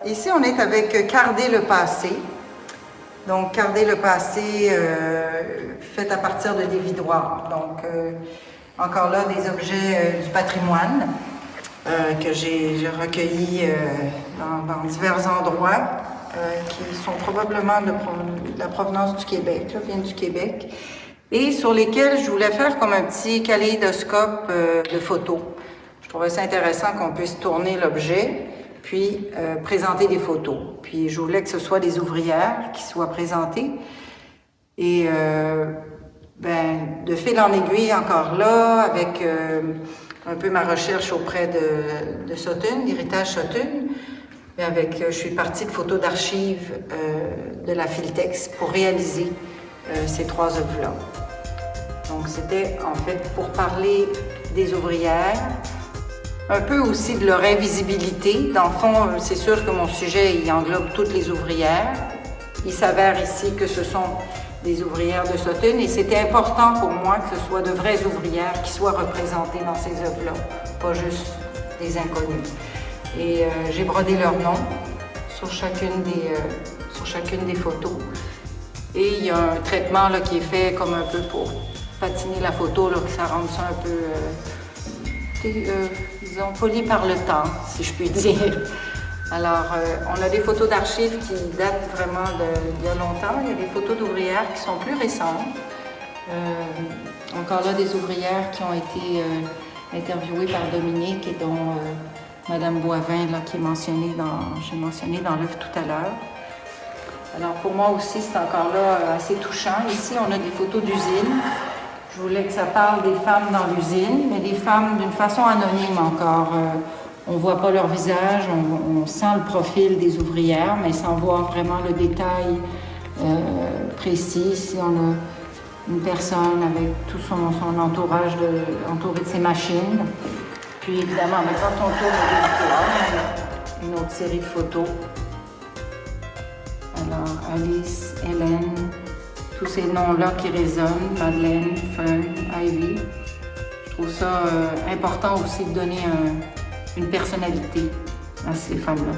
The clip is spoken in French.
Ici, on est avec Carder le passé. Donc, Carder le passé fait à partir de dévidoirs. Donc, encore là, des objets du patrimoine que j'ai recueillis dans divers endroits qui sont probablement de la provenance du Québec, là, viennent du Québec, et sur lesquels je voulais faire comme un petit kaléidoscope de photos. Je trouvais ça intéressant qu'on puisse tourner l'objet, puis présenter des photos. Puis je voulais que ce soit des ouvrières qui soient présentées. Et de fil en aiguille encore là, avec un peu ma recherche auprès de Sutton, l'héritage Sutton, je suis partie de photos d'archives de la Filtex pour réaliser ces 3 œuvres-là. Donc c'était en fait pour parler des ouvrières, un peu aussi de leur invisibilité. Dans le fond, c'est sûr que mon sujet, il englobe toutes les ouvrières. Il s'avère ici que ce sont des ouvrières de Sutton et c'était important pour moi que ce soit de vraies ouvrières qui soient représentées dans ces œuvres-là, pas juste des inconnus. Et j'ai brodé leur nom sur chacune des photos. Et il y a un traitement là, qui est fait comme un peu pour patiner la photo, là, que ça rende ça un peu disons, poli par le temps, si je puis dire. Alors, on a des photos d'archives qui datent vraiment d'il y a longtemps. Il y a des photos d'ouvrières qui sont plus récentes. Encore là, des ouvrières qui ont été interviewées par Dominique et dont Madame Boivin, là, qui est mentionnée j'ai mentionné dans l'œuvre tout à l'heure. Alors, pour moi aussi, c'est encore là assez touchant. Ici, on a des photos d'usine. Je voulais que ça parle des femmes dans l'usine, mais des femmes d'une façon anonyme encore. On ne voit pas leur visage, on sent le profil des ouvrières, mais sans voir vraiment le détail précis. Ici, on a une personne avec tout son entourage entouré de ses machines. Puis évidemment, quand on tourne le dévidoir, on a une autre série de photos. Alors, Alice, Hélène, tous ces noms-là qui résonnent, Madeleine, Fern, Ivy. Je trouve ça important aussi de donner une personnalité à ces femmes-là.